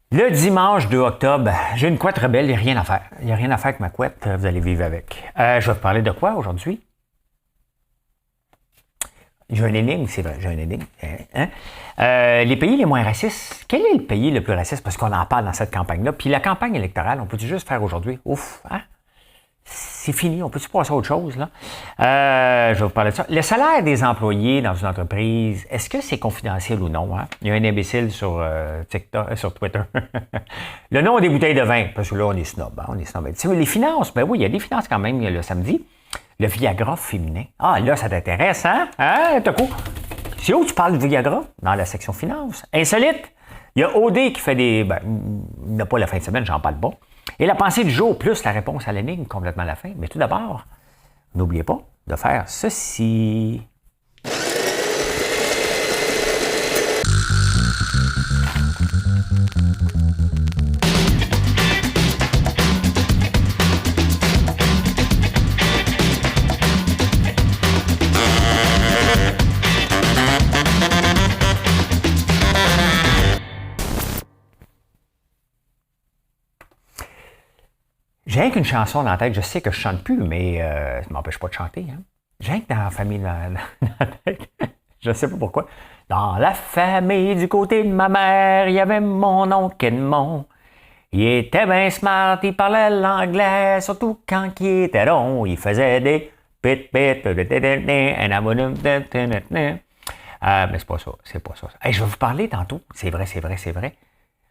Le dimanche 2 octobre, j'ai une couette rebelle, il n'y a rien à faire. Il n'y a rien à faire avec ma couette, vous allez vivre avec. Je vais vous parler de quoi aujourd'hui? J'ai un énigme, c'est vrai, j'ai un énigme. Hein? Les pays les moins racistes, quel est le pays le plus raciste? Parce qu'on en parle dans cette campagne-là. Puis la campagne électorale, on peut-tu juste faire aujourd'hui? Ouf, hein? C'est fini, on peut-tu passer à autre chose, là? Je vais vous parler de ça. Le salaire des employés dans une entreprise, est-ce que c'est confidentiel ou non? Hein? Il y a un imbécile sur TikTok, sur Twitter. Le nom des bouteilles de vin, parce que là, on est snob. Hein? On est snob. Les finances, ben oui, il y a des finances quand même le samedi. Le Viagra féminin. Ah, là, ça t'intéresse, hein? Hein, t'as quoi? C'est où tu parles du Viagra? Dans la section finance. Insolite! Il y a OD qui fait des... Ben, il n'a pas la fin de semaine, j'en parle pas. Et la pensée du jour, plus la réponse à l'énigme, complètement à la fin. Mais tout d'abord, n'oubliez pas de faire ceci. J'ai rien qu'une chanson dans la tête. Je sais que je chante plus, mais ça ne m'empêche pas de chanter. Hein? J'ai rien que dans la famille dans la tête. Je ne sais pas pourquoi. Dans la famille du côté de ma mère, il y avait mon oncle Edmond. Il était bien smart, il parlait l'anglais, surtout quand il était rond. Il faisait des pit pit mais c'est pas ça, c'est pas ça. Hey, je vais vous parler tantôt, c'est vrai.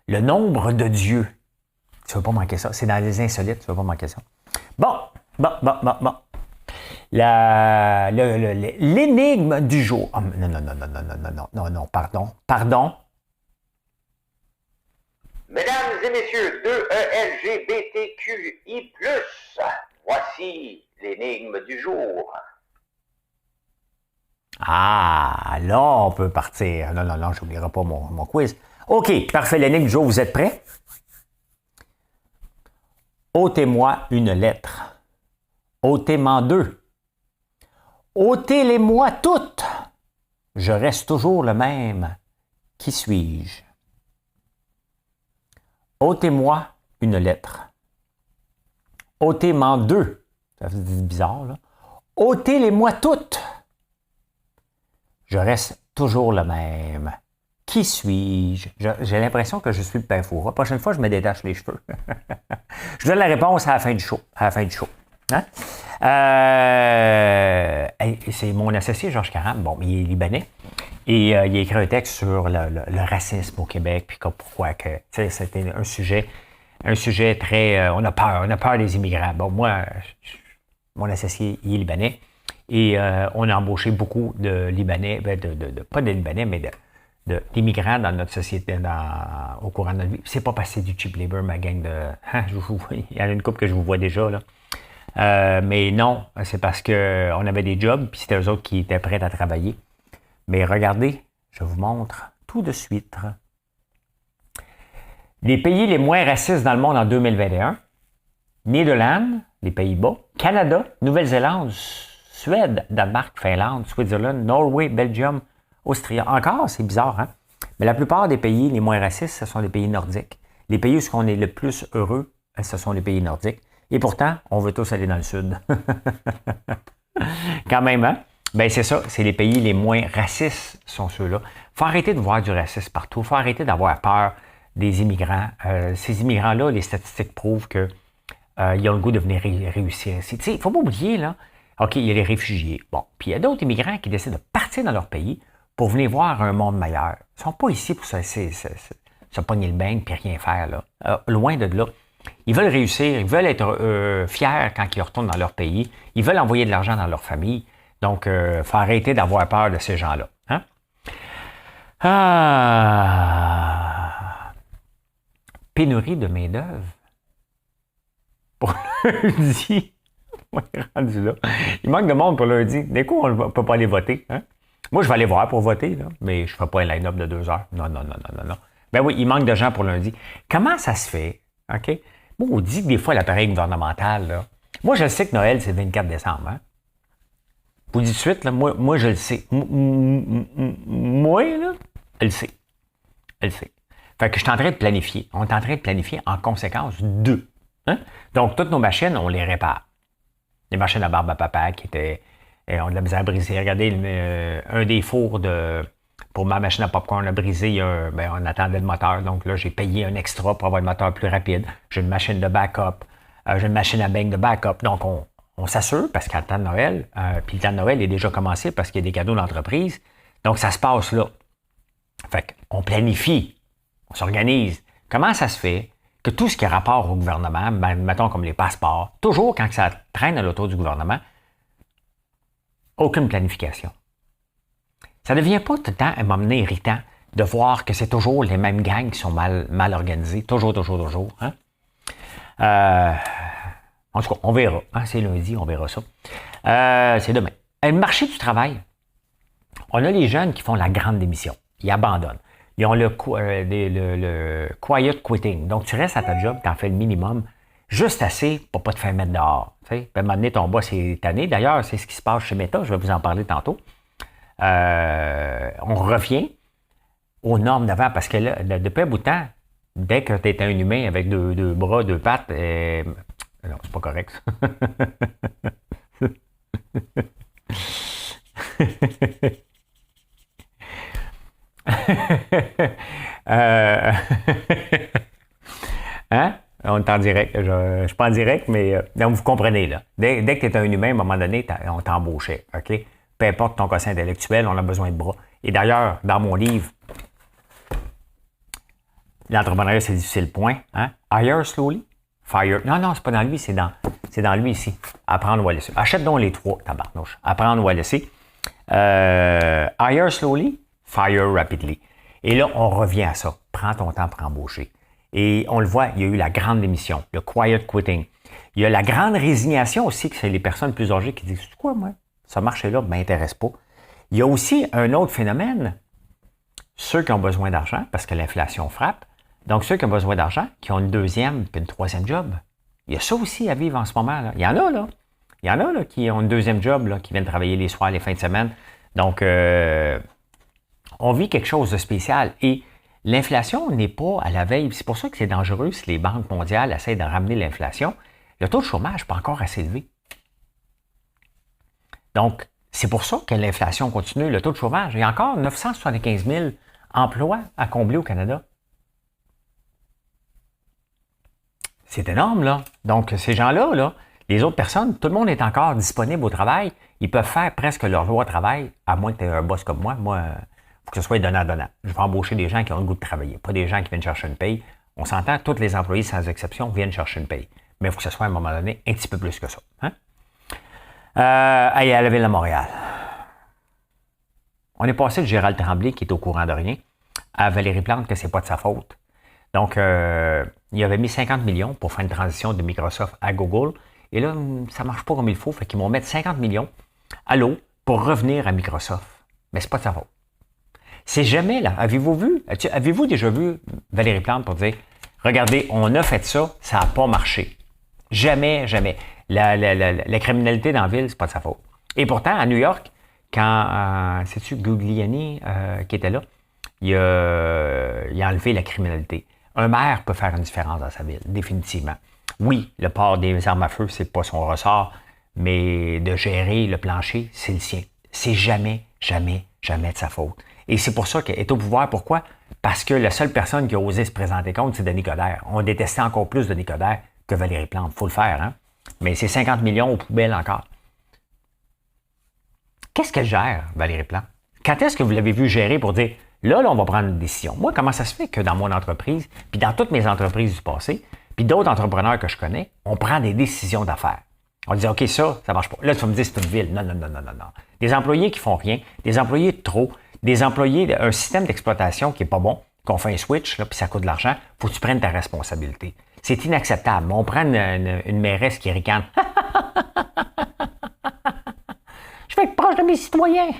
Le nombre de dieux. Tu ne veux pas manquer ça. C'est dans les insolites, tu ne veux pas manquer ça. Bon. L'énigme du jour. Oh, non, pardon. Mesdames et messieurs, 2ELGBTQI+, voici l'énigme du jour. Ah, là, on peut partir. Non, je n'oublierai pas mon quiz. OK, parfait, l'énigme du jour, vous êtes prêts? Ôtez-moi une lettre. Ôtez-m'en deux. Ôtez-les-moi toutes. Je reste toujours le même. Qui suis-je? Ôtez-moi une lettre. Ôtez-m'en deux. Ça fait bizarre, là. Ôtez-les-moi toutes. Je reste toujours le même. Qui suis-je? J'ai l'impression que je suis le père Fou. La prochaine fois, je me détache les cheveux. Je donne la réponse à la fin du show. Hein? C'est mon associé, Georges Caram. Bon, il est libanais. Et il a écrit un texte sur le racisme au Québec, puis pourquoi que, c'était un sujet très... on a peur des immigrants. Bon, moi, mon associé, il est libanais. Et on a embauché beaucoup de Libanais, pas de Libanais, mais d'immigrants dans notre société au courant de notre vie. C'est pas passé du cheap labor, ma gang de... il y en a une couple que je vous vois déjà, là. Mais non, c'est parce qu'on avait des jobs, puis c'était eux autres qui étaient prêts à travailler. Mais regardez, je vous montre tout de suite. Les pays les moins racistes dans le monde en 2021. Néerlande, les Pays-Bas, Canada, Nouvelle-Zélande, Suède, Danemark, Finlande, Switzerland, Norway, Belgium, Austrie. Encore, c'est bizarre, hein? Mais la plupart des pays les moins racistes, ce sont les pays nordiques. Les pays où on est le plus heureux, ce sont les pays nordiques. Et pourtant, on veut tous aller dans le sud. Quand même, hein? Ben c'est ça, c'est les pays les moins racistes sont ceux-là. Il faut arrêter de voir du racisme partout. Il faut arrêter d'avoir peur des immigrants. Ces immigrants-là, les statistiques prouvent qu'ils ont le goût de venir réussir ici. Il ne faut pas oublier, là, OK, il y a les réfugiés. Bon, puis il y a d'autres immigrants qui décident de partir dans leur pays pour venir voir un monde meilleur. Ils ne sont pas ici pour se pogner le bain et rien faire, là. Loin de là. Ils veulent réussir, ils veulent être fiers quand ils retournent dans leur pays. Ils veulent envoyer de l'argent dans leur famille. Donc, il faut arrêter d'avoir peur de ces gens-là. Hein? Pénurie de main-d'œuvre. Pour lundi. On est rendu là. Il manque de monde pour lundi. D'un coup, on ne peut pas aller voter. Hein? Moi, je vais aller voir pour voter, là, mais je ne ferai pas un line-up de 2 heures. Non. Ben oui, il manque de gens pour lundi. Comment ça se fait? OK? Bon, on dit que des fois, l'appareil gouvernemental, là. Moi, je sais que Noël, c'est le 24 décembre. Hein? Je vous dis tout de suite, là, moi, je le sais. Moi, là, elle le sait. Fait que je suis en train de planifier. On est en train de planifier en conséquence 2. Hein? Donc, toutes nos machines, on les répare. Les machines à barbe à papa qui étaient... on a de la misère à briser. Regardez, un des fours pour ma machine à popcorn a brisé. On attendait le moteur. Donc là, j'ai payé un extra pour avoir le moteur plus rapide. J'ai une machine de backup. J'ai une machine à beignes de backup. Donc, on s'assure parce qu'à le temps de Noël, puis le temps de Noël est déjà commencé parce qu'il y a des cadeaux d'entreprise. Donc, ça se passe là. Fait qu'on planifie, on s'organise. Comment ça se fait que tout ce qui a rapport au gouvernement, mettons comme les passeports, toujours quand ça traîne à l'auto du gouvernement, aucune planification. Ça ne devient pas tout le temps un moment donné irritant de voir que c'est toujours les mêmes gangs qui sont mal organisés. Toujours. Hein? En tout cas, on verra. Hein? C'est lundi, on verra ça. C'est demain. Le marché du travail. On a les jeunes qui font la grande démission. Ils abandonnent. Ils ont le quiet quitting. Donc, tu restes à ta job, tu en fais le minimum, juste assez pour pas te faire mettre dehors. Puis à un moment donné, ton boss est tanné. D'ailleurs, c'est ce qui se passe chez Meta. Je vais vous en parler tantôt. On revient aux normes d'avant parce que là, depuis un bout de temps, dès que tu es un humain avec deux bras, deux pattes, non, c'est pas correct. Hein? On est en direct. Je ne suis pas en direct, mais donc vous comprenez, là. Dès que tu es un humain, à un moment donné, on t'embauchait. OK? Peu importe ton quotient intellectuel, on a besoin de bras. Et d'ailleurs, dans mon livre, L'entrepreneuriat, c'est difficile, point. Hein? Hire slowly, fire. Non, c'est pas dans lui, c'est dans lui ici. Apprendre ou à laisser. Achète donc les 3, tabarnouche. Apprendre ou à laisser. Hire slowly, fire rapidly. Et là, on revient à ça. Prends ton temps pour embaucher. Et on le voit, il y a eu la grande démission, le quiet quitting. Il y a la grande résignation aussi, que c'est les personnes plus âgées qui disent « Quoi, moi? Ce marché-là ne m'intéresse pas. » Il y a aussi un autre phénomène, ceux qui ont besoin d'argent, parce que l'inflation frappe. Donc, ceux qui ont besoin d'argent, qui ont une deuxième puis une troisième job. Il y a ça aussi à vivre en ce moment. Là. Il y en a, là. Il y en a là, qui ont une deuxième job, là, qui viennent travailler les soirs, les fins de semaine. Donc, on vit quelque chose de spécial. Et l'inflation n'est pas à la veille. C'est pour ça que c'est dangereux si les banques mondiales essaient de ramener l'inflation. Le taux de chômage n'est pas encore assez élevé. Donc, c'est pour ça que l'inflation continue. Le taux de chômage, il y a encore 975 000 emplois à combler au Canada. C'est énorme, là. Donc, ces gens-là, là, les autres personnes, tout le monde est encore disponible au travail. Ils peuvent faire presque leur jour de travail, à moins que tu aies un boss comme moi. Moi, il faut que ce soit donnant-donnant. Je vais embaucher des gens qui ont le goût de travailler, pas des gens qui viennent chercher une paye. On s'entend, tous les employés, sans exception, viennent chercher une paye. Mais il faut que ce soit à un moment donné un petit peu plus que ça. Hein? À la Ville de Montréal. On est passé de Gérald Tremblay, qui est au courant de rien, à Valérie Plante, que c'est pas de sa faute. Donc, il avait mis 50 millions pour faire une transition de Microsoft à Google. Et là, ça ne marche pas comme il faut. Fait qu'ils vont mettre 50 millions à l'eau pour revenir à Microsoft. Mais c'est pas de sa faute. C'est jamais là. Avez-vous déjà vu Valérie Plante pour dire « Regardez, on a fait ça, ça n'a pas marché. » Jamais. La criminalité dans la ville, c'est pas de sa faute. Et pourtant, à New York, quand, c'est-tu Guglielmi qui était là, il a enlevé la criminalité. Un maire peut faire une différence dans sa ville, définitivement. Oui, le port des armes à feu, c'est pas son ressort, mais de gérer le plancher, c'est le sien. C'est jamais de sa faute. Et c'est pour ça qu'elle est au pouvoir. Pourquoi? Parce que la seule personne qui a osé se présenter contre, c'est Denis Coderre. On détestait encore plus Denis Coderre que Valérie Plante. Il faut le faire, hein? Mais c'est 50 millions aux poubelles encore. Qu'est-ce qu'elle gère, Valérie Plante? Quand est-ce que vous l'avez vu gérer pour dire là, on va prendre une décision? Moi, comment ça se fait que dans mon entreprise, puis dans toutes mes entreprises du passé, puis d'autres entrepreneurs que je connais, on prend des décisions d'affaires. On dit, OK, ça marche pas. Là, tu vas me dire, c'est une ville. Non. Des employés qui font rien, des employés de trop, des employés, un système d'exploitation qui est pas bon, qu'on fait un switch, là, puis ça coûte de l'argent, faut que tu prennes ta responsabilité. C'est inacceptable. On prend une mairesse qui ricane. Je vais être proche de mes citoyens.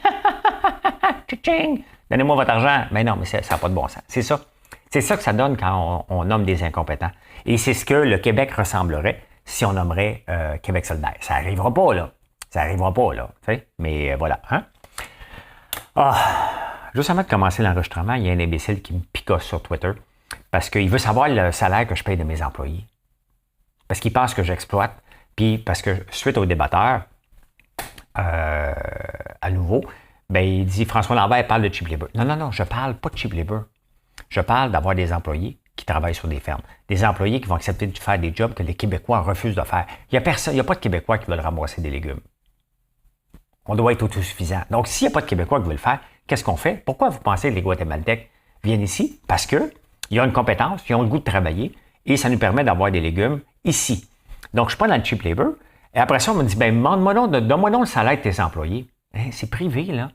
Tching! Donnez-moi votre argent. Mais non, mais ça n'a pas de bon sens. C'est ça. C'est ça que ça donne quand on nomme des incompétents. Et c'est ce que le Québec ressemblerait si on nommerait Québec solidaire. Ça n'arrivera pas, là. Mais voilà. Hein? Juste avant de commencer l'enregistrement, il y a un imbécile qui me picosse sur Twitter. Parce qu'il veut savoir le salaire que je paye de mes employés. Parce qu'il pense que j'exploite. Puis parce que suite au débatteur, à nouveau, ben, il dit François Lambert parle de cheap labor. Non, je parle pas de cheap labor. Je parle d'avoir des employés qui travaillent sur des fermes. Des employés qui vont accepter de faire des jobs que les Québécois refusent de faire. Il n'y a pas de Québécois qui veulent ramasser des légumes. On doit être autosuffisant. Donc, s'il n'y a pas de Québécois qui veulent le faire, qu'est-ce qu'on fait? Pourquoi vous pensez que les Guatémaltèques viennent ici? Parce qu'ils ont une compétence, ils ont le goût de travailler et ça nous permet d'avoir des légumes ici. Donc, je ne suis pas dans le cheap labor. Et après ça, on me dit, donne-moi donc le salaire de tes employés. Hein, c'est privé, là.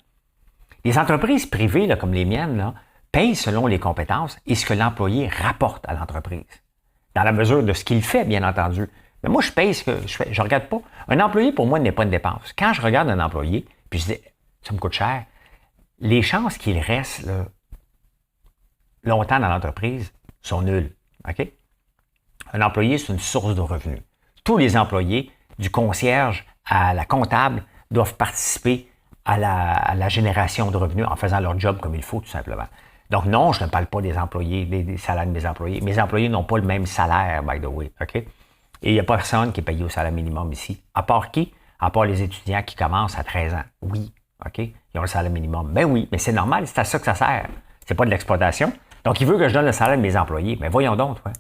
Les entreprises privées, là, comme les miennes, là, payent selon les compétences et ce que l'employé rapporte à l'entreprise. Dans la mesure de ce qu'il fait, bien entendu. Mais moi, je paye ce que je fais. Je ne regarde pas. Un employé, pour moi, n'est pas une dépense. Quand je regarde un employé, puis je dis, ça me coûte cher, les chances qu'il reste là, longtemps dans l'entreprise sont nulles. OK? Un employé, c'est une source de revenus. Tous les employés, du concierge à la comptable, doivent participer à la génération de revenus en faisant leur job comme il faut, tout simplement. Donc non, je ne parle pas des employés, des salaires de mes employés. Mes employés n'ont pas le même salaire, by the way. OK? Et il n'y a personne qui est payé au salaire minimum ici. À part qui? À part les étudiants qui commencent à 13 ans. Oui. OK? Ils ont le salaire minimum. Ben oui, mais c'est normal, c'est à ça que ça sert. C'est pas de l'exploitation. Donc, il veut que je donne le salaire de mes employés. Mais voyons donc, ouais.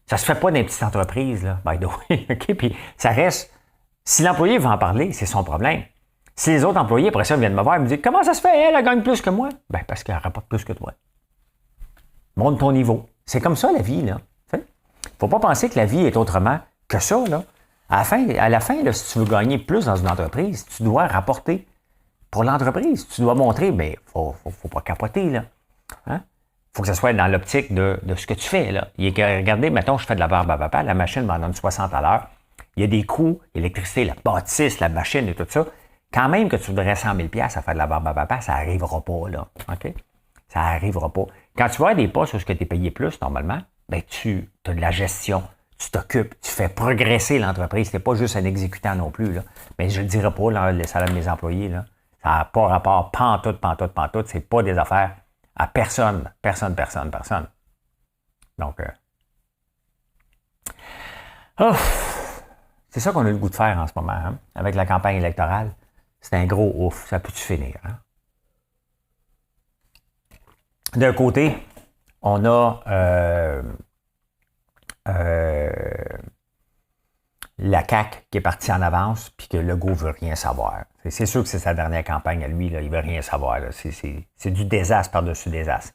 Ça se fait pas dans les petites entreprises, là, by the way. OK? Puis ça reste. Si l'employé veut en parler, c'est son problème. Si les autres employés, après ça, viennent me voir et me disent comment ça se fait, elle gagne plus que moi? Ben, parce qu'elle rapporte plus que toi. Monte ton niveau. C'est comme ça, la vie, là. Il ne faut pas penser que la vie est autrement que ça, là. À la fin là, si tu veux gagner plus dans une entreprise, tu dois rapporter pour l'entreprise. Tu dois montrer, mais faut pas capoter, là. Hein? Faut que ça soit dans l'optique de ce que tu fais, là. Regardez, mettons, je fais de la barbe à papa, la machine m'en donne 60 à l'heure. Il y a des coûts, l'électricité, la bâtisse, la machine et tout ça. Quand même que tu voudrais 100 000 $ à faire de la barbe à papa, ça n'arrivera pas, là. OK? Ça n'arrivera pas. Quand tu vas à des postes où tu es payé plus, normalement, ben tu as de la gestion, tu t'occupes, tu fais progresser l'entreprise. Tu n'es pas juste un exécutant non plus, là. Mais je ne dirais pas, là, le salaire de mes employés, là. Ça n'a pas rapport pantoute. C'est pas des affaires à personne. Donc, c'est ça qu'on a le goût de faire en ce moment, hein, avec la campagne électorale. C'est un gros ouf. Ça peut-tu finir? Hein? D'un côté, on a la CAQ qui est partie en avance puis que Legault ne veut rien savoir. C'est sûr que c'est sa dernière campagne à lui. Là, il ne veut rien savoir. Là. C'est du désastre par-dessus désastre.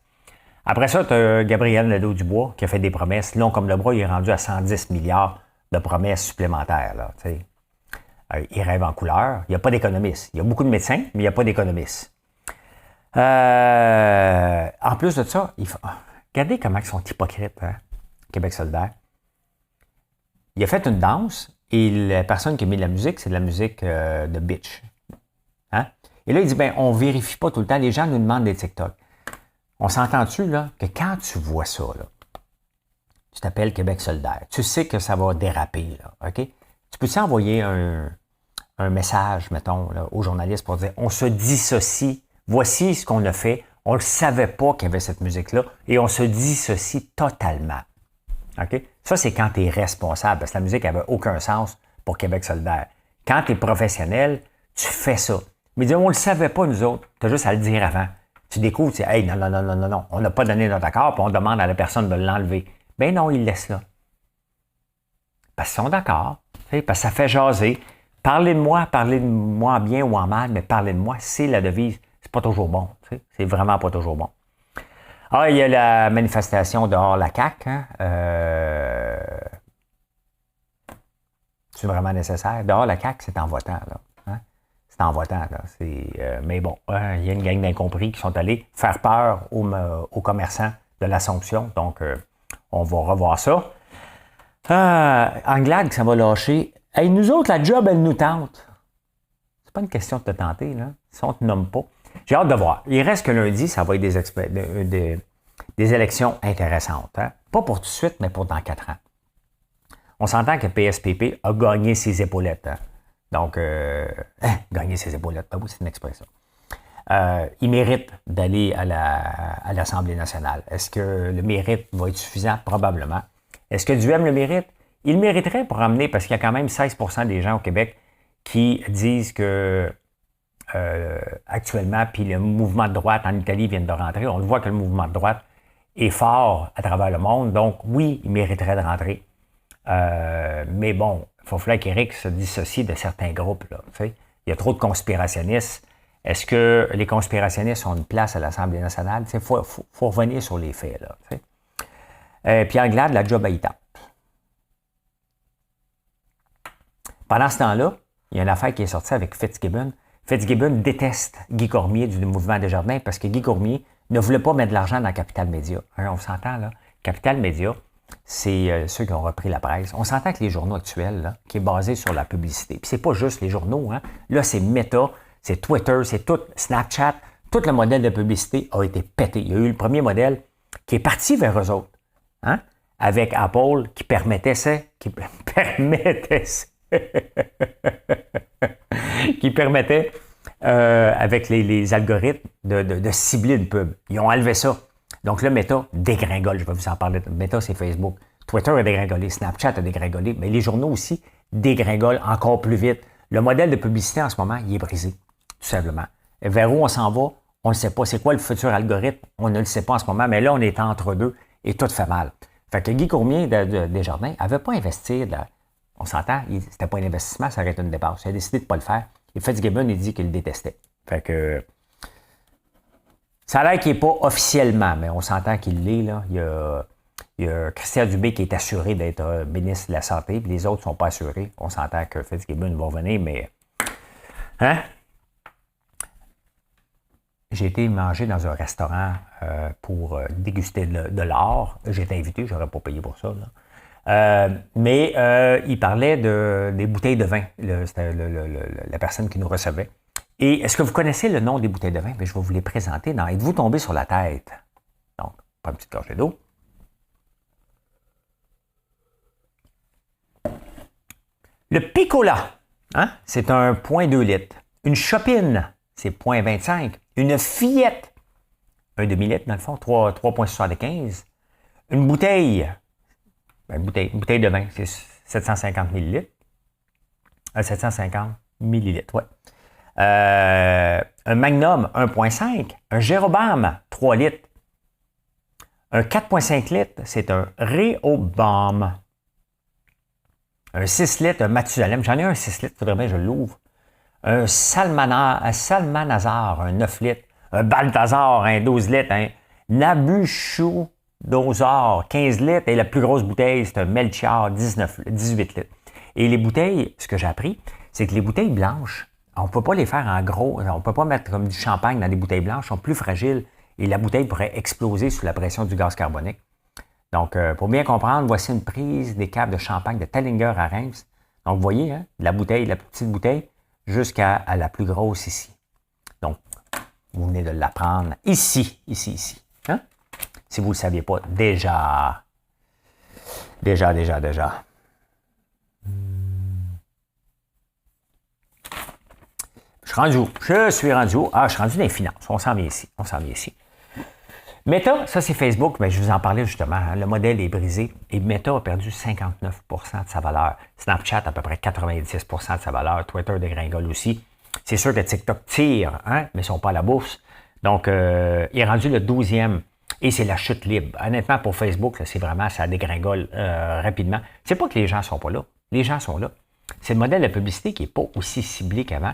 Après ça, tu as Gabriel Nadeau-Dubois qui a fait des promesses. Long comme le bras, il est rendu à 110 milliards de promesses supplémentaires. Là, il rêve en couleur. Il n'y a pas d'économistes. Il y a beaucoup de médecins, mais il n'y a pas d'économistes. En plus de ça, regardez comment ils sont hypocrites, hein? Québec solidaire. Il a fait une danse et la personne qui a mis de la musique, c'est de la musique de bitch. Hein? Et là, il dit, on vérifie pas tout le temps. Les gens nous demandent des TikTok. On s'entend-tu, là, que quand tu vois ça, là, tu t'appelles Québec solidaire. Tu sais que ça va déraper, là, OK? Tu peux-tu envoyer un message, mettons, là, aux journalistes pour dire, on se dissocie, voici ce qu'on a fait, on ne savait pas qu'il y avait cette musique-là, et on se dissocie totalement. OK? Ça, c'est quand tu es responsable, parce que la musique n'avait aucun sens pour Québec solidaire. Quand tu es professionnel, tu fais ça. Mais dis, on ne le savait pas, nous autres. Tu as juste à le dire avant. Tu découvres, tu dis, hey, non, on n'a pas donné notre accord, puis on demande à la personne de l'enlever. Ben non, ils le laissent là. Parce qu'ils sont d'accord, parce que ça fait jaser. Parlez de moi en bien ou en mal, mais parlez de moi, c'est la devise. C'est pas toujours bon. C'est vraiment pas toujours bon. Ah, il y a la manifestation dehors la CAQ. Hein? C'est vraiment nécessaire. Dehors la CAQ, c'est en votant. Là. Hein? C'est en votant. Là. Mais bon, il y a une gang d'incompris qui sont allés faire peur aux commerçants de l'Assomption. Donc, on va revoir ça. Anglade, ça va lâcher. Hey, nous autres, la job, elle nous tente. C'est pas une question de te tenter, là. Si on te nomme pas. J'ai hâte de voir. Il reste que lundi, ça va être des élections intéressantes. Hein? Pas pour tout de suite, mais pour dans 4 ans. On s'entend que PSPP a gagné ses épaulettes. Hein? Donc, gagner ses épaulettes. Ben oui, c'est une expression. il mérite d'aller à l'Assemblée nationale. Est-ce que le mérite va être suffisant? Probablement. Est-ce que Duhem le mérite? Il mériterait pour ramener, parce qu'il y a quand même 16% des gens au Québec qui disent que actuellement, puis le mouvement de droite en Italie vient de rentrer. On le voit que le mouvement de droite est fort à travers le monde. Donc, oui, il mériterait de rentrer. Mais bon, il faut falloir qu'Éric se dissocie de certains groupes. Là, il y a trop de conspirationnistes. Est-ce que les conspirationnistes ont une place à l'Assemblée nationale? Il faut revenir sur les faits. Là, Pierre Glade, la job à y tape. Pendant ce temps-là, il y a une affaire qui est sortie avec Fitzgibbon. Fitzgibbon déteste Guy Cormier du mouvement Desjardins parce que Guy Cormier ne voulait pas mettre de l'argent dans Capital Média. On s'entend, là. Capital Média, c'est ceux qui ont repris la presse. On s'entend que les journaux actuels, là, qui est basé sur la publicité. Puis c'est pas juste les journaux, hein. Là, c'est Meta, c'est Twitter, c'est tout, Snapchat. Tout le modèle de publicité a été pété. Il y a eu le premier modèle qui est parti vers eux autres, hein, avec Apple qui permettait ça, qui permettait, avec les algorithmes, de cibler une pub. Ils ont enlevé ça. Donc là, Meta dégringole. Je vais vous en parler. Meta, c'est Facebook. Twitter a dégringolé. Snapchat a dégringolé. Mais les journaux aussi dégringolent encore plus vite. Le modèle de publicité en ce moment, il est brisé. Tout simplement. Vers où on s'en va, on ne sait pas. C'est quoi le futur algorithme? On ne le sait pas en ce moment. Mais là, on est entre deux et tout fait mal. Fait que Guy Cormier de Desjardins n'avait pas investi. On s'entend, c'était pas un investissement, ça aurait été une dépense. Il a décidé de ne pas le faire. Et Fitzgibbon, il dit qu'il le détestait. Fait que ça a l'air qu'il n'est pas officiellement, mais on s'entend qu'il l'est. Là. Il y a Christian Dubé qui est assuré d'être ministre de la Santé, puis les autres ne sont pas assurés. On s'entend que Fitzgibbon va revenir, mais... Hein? J'ai été manger dans un restaurant pour déguster de l'or. J'ai été invité, je n'aurais pas payé pour ça, là. Mais il parlait des bouteilles de vin. C'était la personne qui nous recevait. Et est-ce que vous connaissez le nom des bouteilles de vin? Bien, je vais vous les présenter dans Êtes-vous tombé sur la tête? Donc, pas une petite gorgée d'eau. Le Piccola, hein? C'est un 0,2 litres. Une Chopine, c'est 0,25. Une Fillette, un demi-litre dans le fond, 3,75. Une bouteille... Une bouteille de vin, c'est 750 millilitres. 750 millilitres, oui. Un Magnum, 1,5. Un Jéroboam, 3 litres. Un 4,5 litres, c'est un Réhoboam. Un 6 litres, un Mathusalem. J'en ai un 6 litres, il faudrait bien que je l'ouvre. Un Salmanazar, un 9 litres. Un Balthazar, un 12 litres. Un Nabuchou, Dosar, 15 litres, et la plus grosse bouteille, c'est un Melchior, 18 litres. Et les bouteilles, ce que j'ai appris, c'est que les bouteilles blanches, on ne peut pas les faire en gros, on ne peut pas mettre comme du champagne dans des bouteilles blanches, elles sont plus fragiles, et la bouteille pourrait exploser sous la pression du gaz carbonique. Donc, pour bien comprendre, voici une prise des caves de champagne de Tallinger à Reims. Donc, vous voyez, hein, la bouteille, la petite bouteille, jusqu'à la plus grosse ici. Donc, vous venez de l'apprendre ici. Hein? Si vous ne le saviez pas, déjà. Je suis rendu où? Je suis rendu dans les finances. On s'en vient ici. Meta, ça c'est Facebook, mais je vous en parlais justement. Hein, le modèle est brisé et Meta a perdu 59% de sa valeur. Snapchat à peu près 90% de sa valeur. Twitter dégringole aussi. C'est sûr que TikTok tire, hein, mais ils ne sont pas à la bourse. Donc, il est rendu le 12e. Et c'est la chute libre. Honnêtement, pour Facebook, là, c'est vraiment, ça dégringole rapidement. C'est pas que les gens ne sont pas là. Les gens sont là. C'est le modèle de publicité qui n'est pas aussi ciblé qu'avant.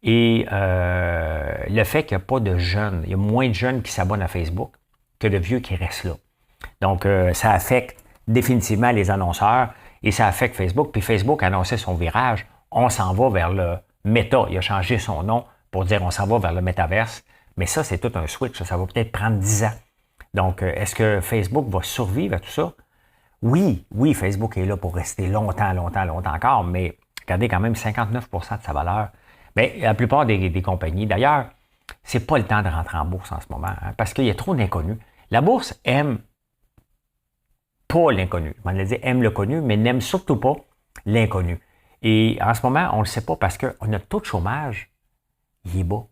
Et le fait qu'il n'y a pas de jeunes, il y a moins de jeunes qui s'abonnent à Facebook que de vieux qui restent là. Donc, ça affecte définitivement les annonceurs et ça affecte Facebook. Puis Facebook a annoncé son virage. On s'en va vers le Meta. Il a changé son nom pour dire on s'en va vers le métaverse. Mais ça, c'est tout un switch. Ça va peut-être prendre 10 ans. Donc, est-ce que Facebook va survivre à tout ça? Oui, Facebook est là pour rester longtemps encore, mais regardez quand même 59% de sa valeur. Bien, la plupart des compagnies, d'ailleurs, c'est pas le temps de rentrer en bourse en ce moment, hein, parce qu'il y a trop d'inconnus. La bourse aime pas l'inconnu. On va dire aime le connu, mais n'aime surtout pas l'inconnu. Et en ce moment, on ne le sait pas parce que notre taux de chômage, il est bas.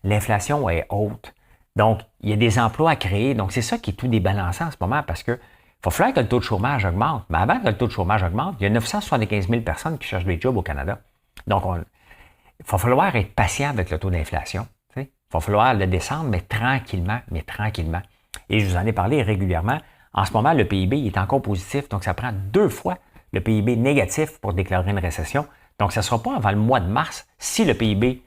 L'inflation est haute. Donc, il y a des emplois à créer. Donc, c'est ça qui est tout débalancé en ce moment parce que il va falloir que le taux de chômage augmente. Mais avant que le taux de chômage augmente, il y a 975 000 personnes qui cherchent des jobs au Canada. Donc, il va falloir être patient avec le taux d'inflation. Il va falloir le descendre, mais tranquillement, Et je vous en ai parlé régulièrement. En ce moment, le PIB est encore positif, donc ça prend 2 fois le PIB négatif pour déclarer une récession. Donc, ça ne sera pas avant le mois de mars, si le PIB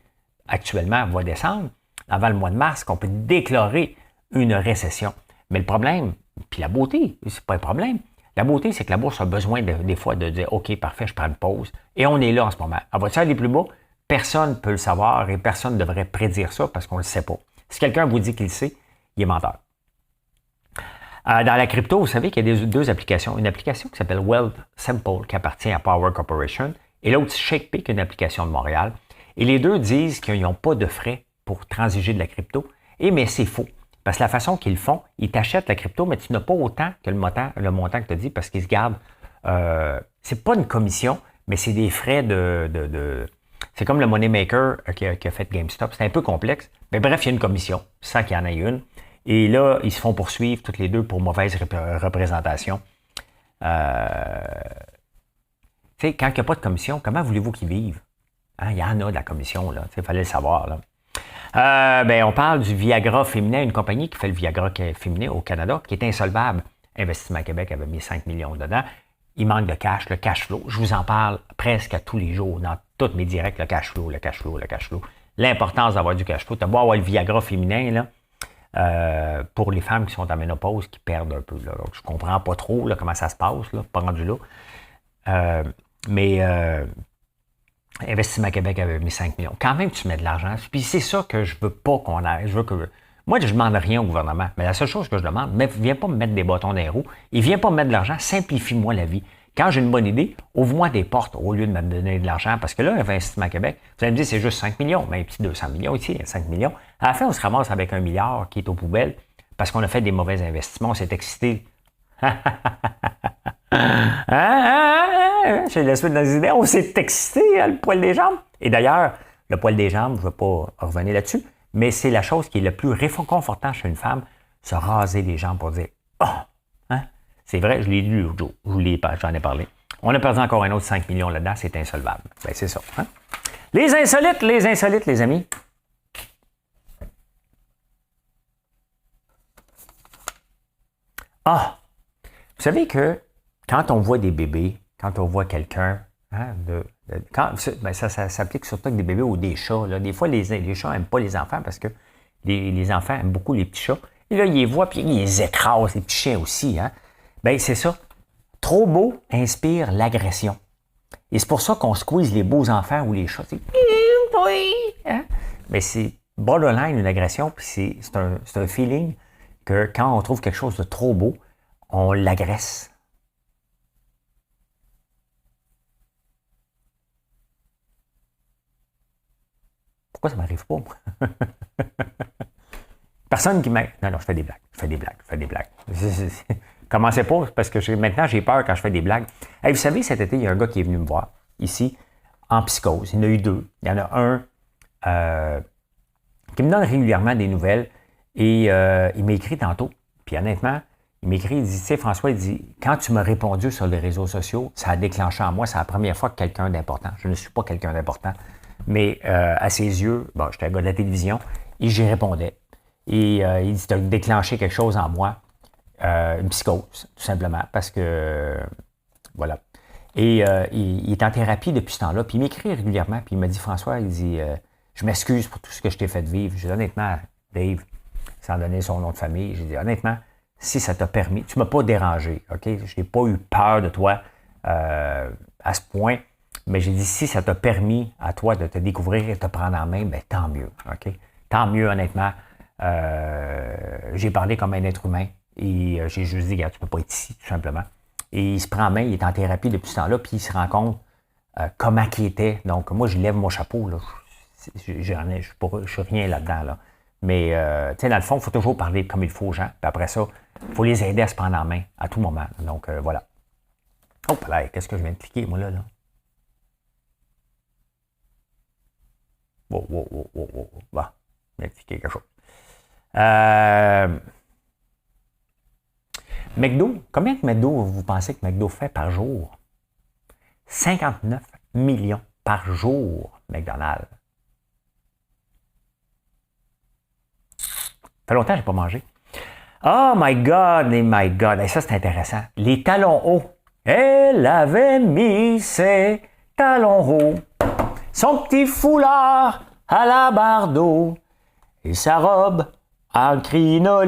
actuellement va descendre, avant le mois de mars, qu'on peut déclarer une récession. Mais le problème, puis la beauté, c'est pas un problème. La beauté, c'est que la bourse a besoin des fois de dire « OK, parfait, je prends une pause ». Et on est là en ce moment. Elle va-t-elle aller plus bas? Personne ne peut le savoir et personne ne devrait prédire ça parce qu'on ne le sait pas. Si quelqu'un vous dit qu'il le sait, il est menteur. Dans la crypto, vous savez qu'il y a deux applications. Une application qui s'appelle Wealth Simple, qui appartient à Power Corporation, et l'autre, ShakePay, qui est une application de Montréal. Et les deux disent qu'ils n'ont pas de frais pour transiger de la crypto. Mais c'est faux. Parce que la façon qu'ils le font, ils t'achètent la crypto, mais tu n'as pas autant que le montant que tu as dit parce qu'ils se gardent. C'est pas une commission, mais c'est des frais c'est comme le Money Maker qui a fait GameStop. C'est un peu complexe. Mais bref, il y a une commission, sans qu'il y en ait une. Et là, ils se font poursuivre toutes les deux pour mauvaise représentation. Tu sais, quand il n'y a pas de commission, comment voulez-vous qu'ils vivent? Hein, il y en a de la commission, là. Il fallait le savoir, là. On parle du Viagra féminin, une compagnie qui fait le Viagra féminin au Canada, qui est insolvable. Investissement Québec avait mis 5 millions dedans. Il manque de cash, le cash flow. Je vous en parle presque à tous les jours, dans tous mes directs, le cash flow. L'importance d'avoir du cash flow. Tu as beau avoir le Viagra féminin, là, pour les femmes qui sont en ménopause, qui perdent un peu. Là. Donc, je comprends pas trop là, comment ça se passe, là, pas rendu là. Investissement Québec avait mis 5 millions. Quand même, tu mets de l'argent. Puis c'est ça que je veux pas qu'on ait. Moi, je ne demande rien au gouvernement. Mais la seule chose que je demande, viens pas me mettre des bâtons dans les roues. Et viens pas me mettre de l'argent. Simplifie-moi la vie. Quand j'ai une bonne idée, ouvre-moi des portes au lieu de me donner de l'argent. Parce que là, Investissement Québec, vous allez me dire, c'est juste 5 millions. Mais un petit 200 millions ici, 5 millions. À la fin, on se ramasse avec 1 milliard qui est aux poubelles parce qu'on a fait des mauvais investissements. On s'est excité. J'ai la suite dans les idées. On s'est excité, le poil des jambes. Et d'ailleurs, le poil des jambes, je ne vais pas revenir là-dessus, mais c'est la chose qui est le plus réconfortant chez une femme, se raser les jambes pour dire « Oh! Hein? » C'est vrai, je l'ai lu l'autre jour. J'en ai parlé. On a perdu encore un autre 5 millions là-dedans, c'est insolvable. Ben, c'est ça. Hein? Les insolites, les amis. Ah! Vous savez que quand on voit des bébés, quand on voit quelqu'un, hein, ça s'applique surtout avec des bébés ou des chats. Là. Des fois, les chats n'aiment pas les enfants parce que les enfants aiment beaucoup les petits chats. Et là, ils les voient puis ils les écrasent, les petits chiens aussi. Hein. Ben, c'est ça. Trop beau inspire l'agression. Et c'est pour ça qu'on squeeze les beaux enfants ou les chats. C'est hein? Mais c'est borderline une agression, puis c'est un feeling que quand on trouve quelque chose de trop beau, on l'agresse. Pourquoi ça ne m'arrive pas, moi? Personne qui m'a... Non, je fais des blagues. Commencez pas, parce que maintenant, j'ai peur quand je fais des blagues. Hey, vous savez, cet été, il y a un gars qui est venu me voir, ici, en psychose. Il y en a eu 2. Il y en a un qui me donne régulièrement des nouvelles et il m'a écrit tantôt. Puis honnêtement, il m'écrit, il dit, tu sais, François, il dit, quand tu m'as répondu sur les réseaux sociaux, ça a déclenché en moi, c'est la première fois que quelqu'un d'important, je ne suis pas quelqu'un d'important, mais à ses yeux, bon, j'étais un gars de la télévision, et j'y répondais. Et il dit, tu as déclenché quelque chose en moi, une psychose, tout simplement, parce que, voilà. Et il est en thérapie depuis ce temps-là, puis il m'écrit régulièrement, puis il me dit, François, il dit, je m'excuse pour tout ce que je t'ai fait vivre. Je dis, honnêtement, Dave, sans donner son nom de famille, j'ai dit, honnêtement, si ça t'a permis, tu ne m'as pas dérangé, OK? Je n'ai pas eu peur de toi à ce point, mais j'ai dit, si ça t'a permis à toi de te découvrir et de te prendre en main, bien, tant mieux, OK? Tant mieux, honnêtement. J'ai parlé comme un être humain et j'ai juste dit, regarde, tu ne peux pas être ici, tout simplement. Et il se prend en main, il est en thérapie depuis ce temps-là, puis il se rend compte comment il était. Donc, moi, je lève mon chapeau, là. Je suis rien là-dedans, là. Mais, tu sais, dans le fond, il faut toujours parler comme il faut aux gens. Puis après ça, il faut les aider à se prendre en main à tout moment. Donc, voilà. Oh, là, qu'est-ce que je viens de cliquer, moi, là? Wow. Bah. me dit quelque chose. McDo, combien de McDo vous pensez que McDo fait par jour? 59 millions par jour, McDonald's. Ça fait longtemps que je n'ai pas mangé. Oh my God, Et ça, c'est intéressant. Les talons hauts. Elle avait mis ses talons hauts, son petit foulard à la bardeau et sa robe en crinoline.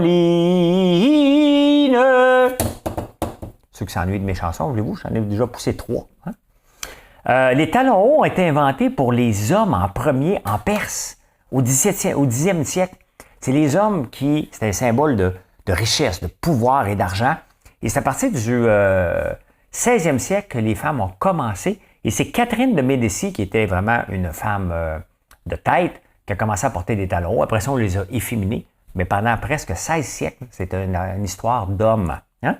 Ceux qui s'ennuient de mes chansons, voulez-vous? J'en ai déjà poussé 3. Hein? Les talons hauts ont été inventés pour les hommes en premier en Perse au 10e siècle. C'est les hommes qui, c'était un symbole de richesse, de pouvoir et d'argent. Et c'est à partir du 16e siècle que les femmes ont commencé. Et c'est Catherine de Médicis, qui était vraiment une femme de tête, qui a commencé à porter des talons hauts. Après ça, on les a efféminés. Mais pendant presque 16 siècles, c'est une histoire d'hommes. Hein?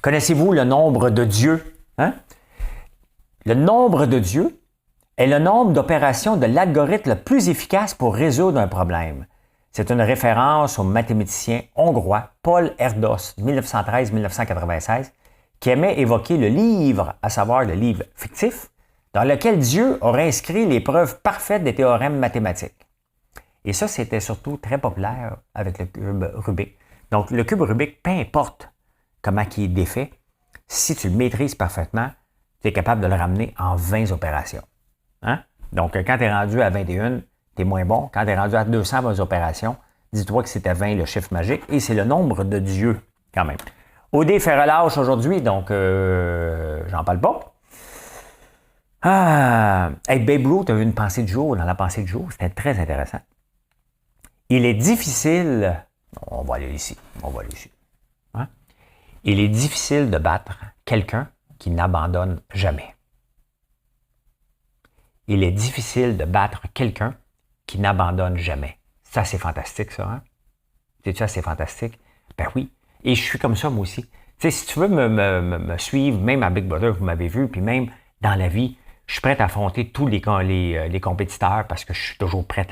Connaissez-vous le nombre de Dieu? Hein? Le nombre de Dieu est le nombre d'opérations de l'algorithme le plus efficace pour résoudre un problème. C'est une référence au mathématicien hongrois Paul Erdos, 1913-1996, qui aimait évoquer le livre, à savoir le livre fictif, dans lequel Dieu aurait inscrit les preuves parfaites des théorèmes mathématiques. Et ça, c'était surtout très populaire avec le cube Rubik. Donc, le cube Rubik, peu importe comment il est défait, si tu le maîtrises parfaitement, tu es capable de le ramener en 20 opérations. Hein? Donc, quand tu es rendu à 21, tu es moins bon. Quand tu es rendu à 220 opérations, dis-toi que c'était 20 le chiffre magique et c'est le nombre de Dieu quand même. OD fait relâche aujourd'hui, donc j'en parle pas. Hey, Babe Ruth a eu une pensée du jour. Dans la pensée du jour, c'était très intéressant. Il est difficile... On va aller ici. Hein? Il est difficile de battre quelqu'un qui n'abandonne jamais. Il est difficile de battre quelqu'un qui n'abandonne jamais. Ça, c'est fantastique, ça. Hein? C'est-tu assez fantastique? Ben oui. Et je suis comme ça, moi aussi. Tu sais, si tu veux me suivre, même à Big Brother, vous m'avez vu, puis même dans la vie, je suis prêt à affronter tous les compétiteurs parce que je suis toujours prêt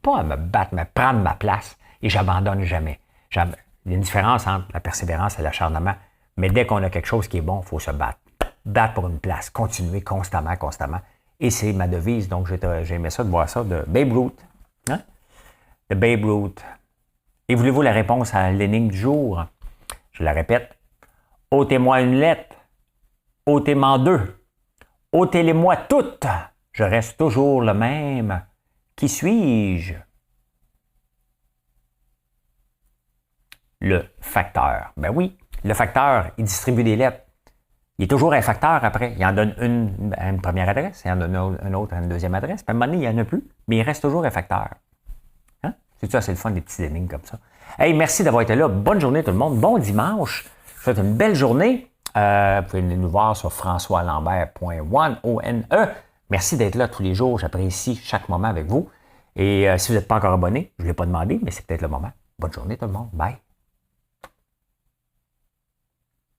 pas à me battre, mais prendre ma place et j'abandonne jamais. Il y a une différence entre la persévérance et l'acharnement, mais dès qu'on a quelque chose qui est bon, il faut se battre. Battre pour une place, continuer constamment. Et c'est ma devise, donc j'ai aimé ça de voir ça de Babe Ruth. Hein? De Babe Ruth. Et voulez-vous la réponse à l'énigme du jour? Je la répète. Ôtez-moi une lettre. Ôtez-moi deux. Ôtez-les-moi toutes. Je reste toujours le même. Qui suis-je? Le facteur. Ben oui, le facteur, il distribue des lettres. Il est toujours un facteur après. Il en donne une à une première adresse, il en donne une autre à une deuxième adresse. Puis à un moment donné, il n'y en a plus, mais il reste toujours un facteur. Hein? C'est ça, c'est le fun des petits énigmes comme ça. Hey, merci d'avoir été là. Bonne journée tout le monde. Bon dimanche. Je vous souhaite une belle journée. Vous pouvez nous voir sur françoislambert.one. Merci d'être là tous les jours. J'apprécie chaque moment avec vous. Et si vous n'êtes pas encore abonné, je ne l'ai pas demandé, mais c'est peut-être le moment. Bonne journée tout le monde. Bye.